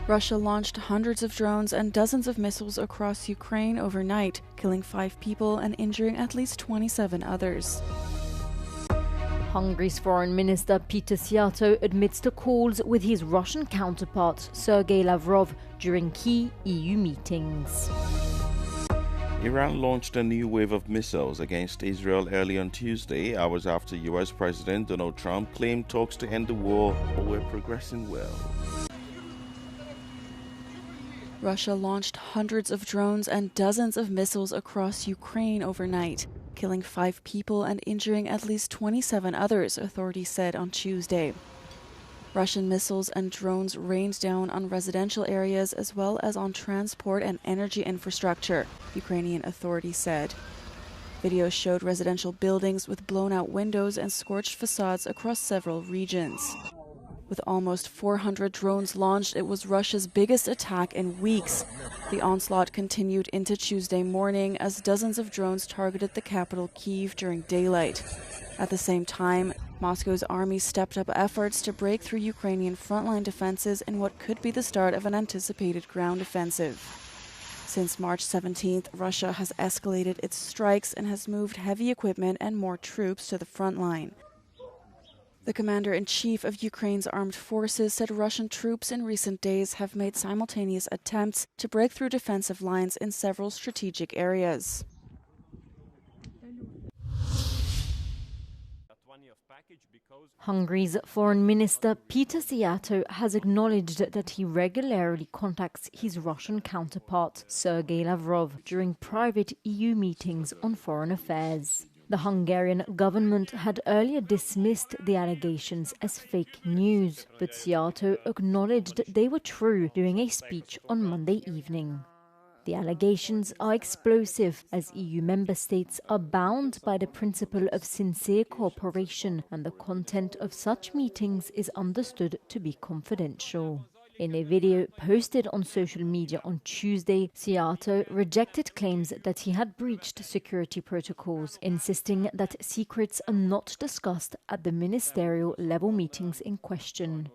Russia launched hundreds of drones and dozens of missiles across Ukraine overnight, killing 5 people and injuring at least 27 others. Hungary's Foreign Minister Peter Szijjártó admits to calls with his Russian counterpart Sergei Lavrov during key EU meetings. Iran launched a new wave of missiles against Israel early on Tuesday, hours after US President Donald Trump claimed talks to end the war were progressing well. Russia launched hundreds of drones and dozens of missiles across Ukraine overnight, killing 5 people and injuring at least 27 others, authorities said on Tuesday. Russian missiles and drones rained down on residential areas as well as on transport and energy infrastructure, Ukrainian authorities said. Videos showed residential buildings with blown-out windows and scorched facades across several regions. With almost 400 drones launched, it was Russia's biggest attack in weeks. The onslaught continued into Tuesday morning as dozens of drones targeted the capital Kyiv during daylight. At the same time, Moscow's army stepped up efforts to break through Ukrainian frontline defenses in what could be the start of an anticipated ground offensive. Since March 17th, Russia has escalated its strikes and has moved heavy equipment and more troops to the front line. The commander-in-chief of Ukraine's armed forces said Russian troops in recent days have made simultaneous attempts to break through defensive lines in several strategic areas. Hungary's Foreign Minister Peter Szijjártó has acknowledged that he regularly contacts his Russian counterpart Sergei Lavrov during private EU meetings on foreign affairs. The Hungarian government had earlier dismissed the allegations as fake news, but Szijjártó acknowledged they were true during a speech on Monday evening. The allegations are explosive, as EU member states are bound by the principle of sincere cooperation, and the content of such meetings is understood to be confidential. In a video posted on social media on Tuesday, Szijjártó rejected claims that he had breached security protocols, insisting that secrets are not discussed at the ministerial level meetings in question.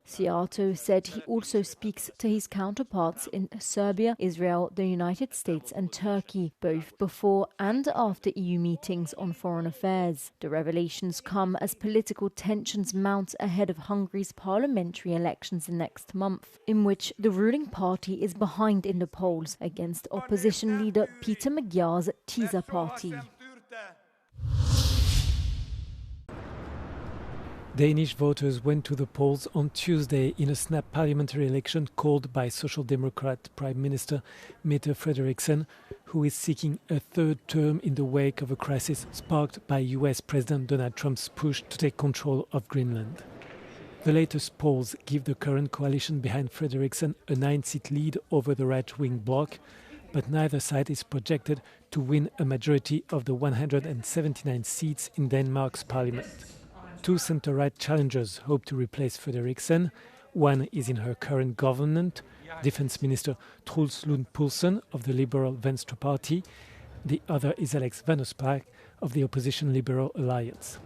Szijjártó said he also speaks to his counterparts in Serbia, Israel, the United States and Turkey, both before and after EU meetings on foreign affairs. The revelations come as political tensions mount ahead of Hungary's parliamentary elections next month, in which the ruling party is behind in the polls against opposition leader Peter Magyar's Tisza party. Danish voters went to the polls on Tuesday in a snap parliamentary election called by Social Democrat Prime Minister Mette Frederiksen, who is seeking a third term in the wake of a crisis sparked by US President Donald Trump's push to take control of Greenland. The latest polls give the current coalition behind Frederiksen a 9-seat lead over the right-wing bloc, but neither side is projected to win a majority of the 179 seats in Denmark's parliament. 2 centre-right challengers hope to replace Frederiksen. One is in her current government, Defence Minister Truls Lund Poulsen of the Liberal Venstre Party. The other is Alex Vanopslagh of the opposition Liberal Alliance.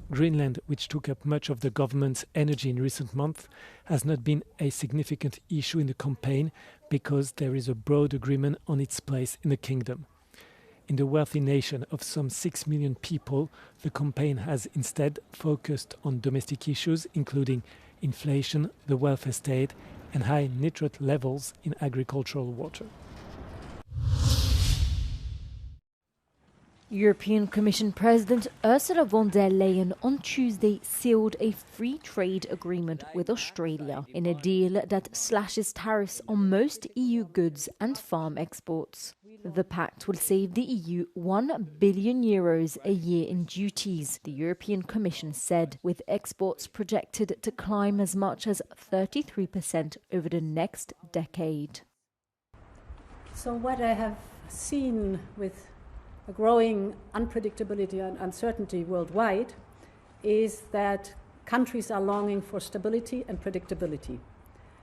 Greenland, which took up much of the government's energy in recent months, has not been a significant issue in the campaign because there is a broad agreement on its place in the kingdom. In the wealthy nation of some 6 million people, the campaign has instead focused on domestic issues, including inflation, the welfare state, and high nitrate levels in agricultural water. European Commission President Ursula von der Leyen on Tuesday sealed a free trade agreement with Australia in a deal that slashes tariffs on most EU goods and farm exports. The pact will save the EU €1 billion a year in duties, the European Commission said, with exports projected to climb as much as 33% over the next decade. So what I have seen with a growing unpredictability and uncertainty worldwide is that countries are longing for stability and predictability.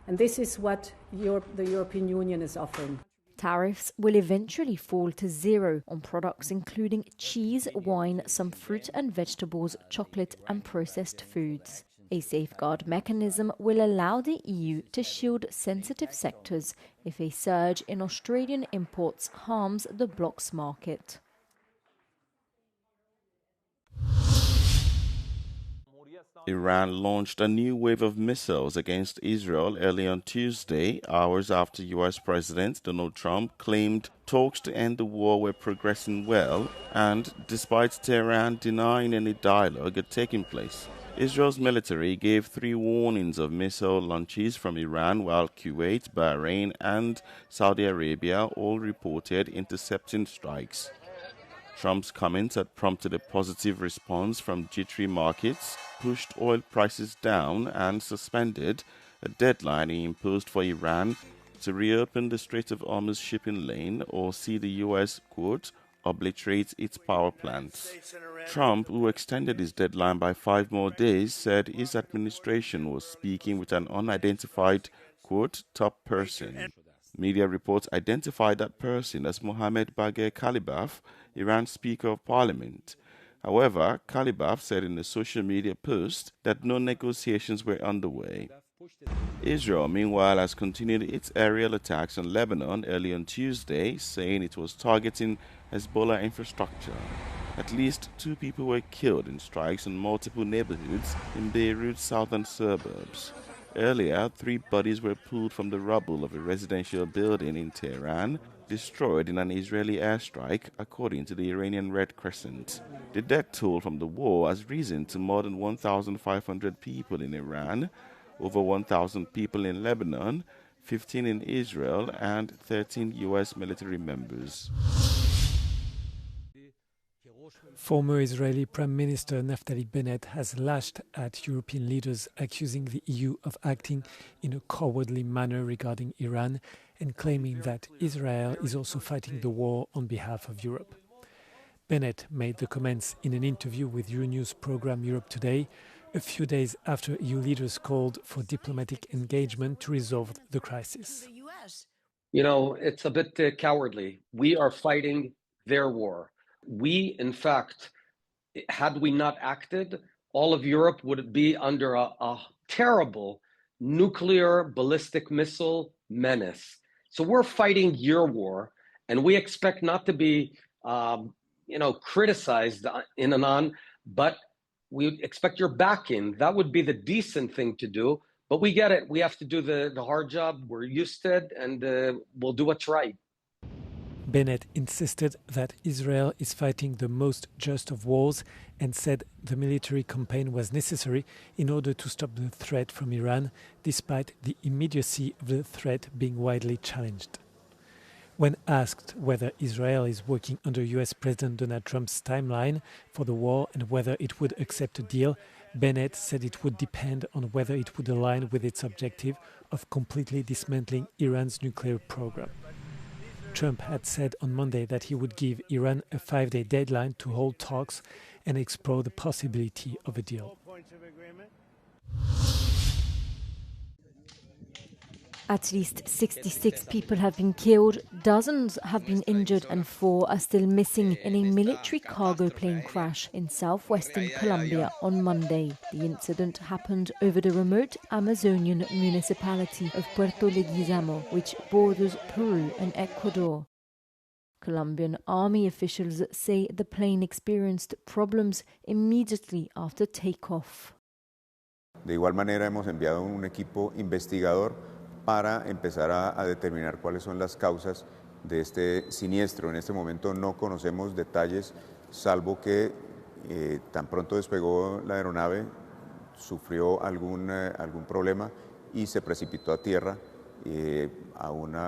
And this is what the European Union is offering. Tariffs will eventually fall to zero on products including cheese, wine, some fruit and vegetables, chocolate and processed foods. A safeguard mechanism will allow the EU to shield sensitive sectors if a surge in Australian imports harms the bloc's market. Iran launched a new wave of missiles against Israel early on Tuesday, hours after U.S. President Donald Trump claimed talks to end the war were progressing well, and despite Tehran denying any dialogue had taken place. Israel's military gave 3 warnings of missile launches from Iran, while Kuwait, Bahrain, and Saudi Arabia all reported intercepting strikes. Trump's comments had prompted a positive response from jittery markets, pushed oil prices down, and suspended a deadline he imposed for Iran to reopen the Strait of Hormuz shipping lane or see the U.S., quote, obliterate its power plants. Trump, who extended his deadline by 5 more days, said his administration was speaking with an unidentified, quote, top person. Media reports identified that person as Mohammed Bagher Kalibaf, Iran's Speaker of Parliament. However, Kalibaf said in a social media post that no negotiations were underway. Israel, meanwhile, has continued its aerial attacks on Lebanon early on Tuesday, saying it was targeting Hezbollah infrastructure. At least 2 people were killed in strikes in multiple neighborhoods in Beirut's southern suburbs. Earlier, 3 bodies were pulled from the rubble of a residential building in Tehran, destroyed in an Israeli airstrike, according to the Iranian Red Crescent. The death toll from the war has risen to more than 1,500 people in Iran, over 1,000 people in Lebanon, 15 in Israel, and 13 U.S. military members. Former Israeli Prime Minister Naftali Bennett has lashed at European leaders, accusing the EU of acting in a cowardly manner regarding Iran and claiming that Israel is also fighting the war on behalf of Europe. Bennett made the comments in an interview with Euronews program Europe Today, a few days after EU leaders called for diplomatic engagement to resolve the crisis. You know, it's a bit cowardly. We are fighting their war. We, in fact, had we not acted, all of Europe would be under a terrible nuclear ballistic missile menace. So we're fighting your war, and we expect not to be, criticized in and on, but we expect your backing. That would be the decent thing to do. But we get it. We have to do the hard job. We're used to it, and we'll do what's right. Bennett insisted that Israel is fighting the most just of wars and said the military campaign was necessary in order to stop the threat from Iran, despite the immediacy of the threat being widely challenged. When asked whether Israel is working under US President Donald Trump's timeline for the war and whether it would accept a deal, Bennett said it would depend on whether it would align with its objective of completely dismantling Iran's nuclear program. Trump had said on Monday that he would give Iran a 5-day deadline to hold talks and explore the possibility of a deal. At least 66 people have been killed, dozens have been injured, and 4 are still missing in a military cargo plane crash in southwestern Colombia on Monday. The incident happened over the remote Amazonian municipality of Puerto Leguizamo, which borders Peru and Ecuador. Colombian army officials say the plane experienced problems immediately after takeoff. De igual manera, hemos enviado un equipo investigador para empezar a determinar cuáles son las causas de este siniestro. En este momento no conocemos detalles, salvo que tan pronto despegó la aeronave, sufrió algún problema y se precipitó a tierra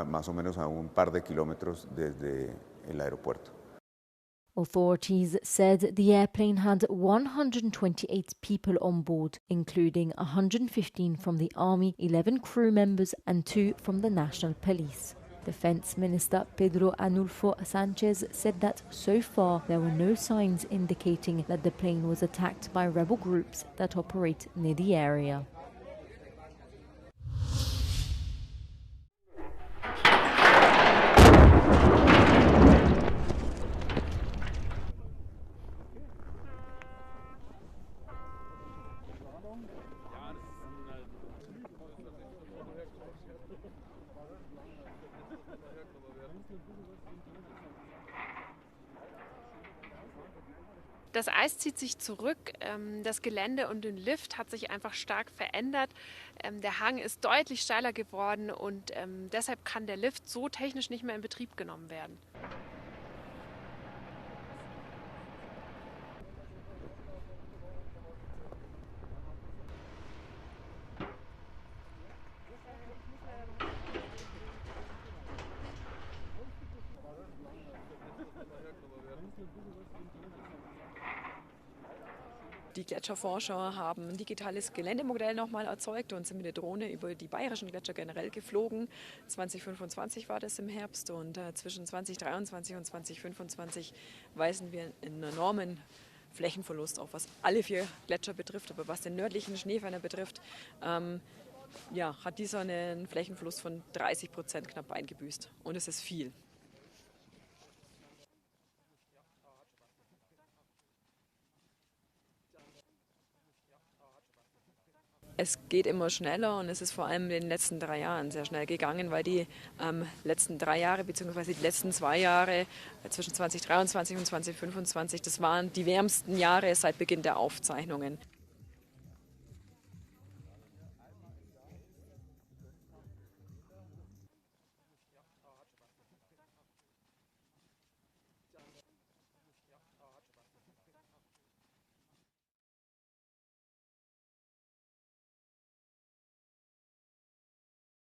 más o menos a un par de kilómetros desde el aeropuerto. Authorities said the airplane had 128 people on board, including 115 from the army, 11 crew members and 2 from the national police. Defense Minister Pedro Anulfo Sanchez said that so far there were no signs indicating that the plane was attacked by rebel groups that operate near the area. Das Eis zieht sich zurück, das Gelände und den Lift hat sich einfach stark verändert. Der Hang ist deutlich steiler geworden und deshalb kann der Lift so technisch nicht mehr in Betrieb genommen werden. Die Gletscherforscher haben ein digitales Geländemodell nochmal erzeugt und sind mit der Drohne über die bayerischen Gletscher generell geflogen. 2025 war das im Herbst und zwischen 2023 und 2025 weisen wir einen enormen Flächenverlust auf, was alle 4 Gletscher betrifft. Aber was den nördlichen Schneeferner betrifft, hat dieser einen Flächenverlust von 30% knapp eingebüßt. Und es ist viel. Es geht immer schneller und es ist vor allem in den letzten 3 Jahren sehr schnell gegangen, weil die letzten 3 Jahre bzw. die letzten 2 Jahre zwischen 2023 und 2025, das waren die wärmsten Jahre seit Beginn der Aufzeichnungen.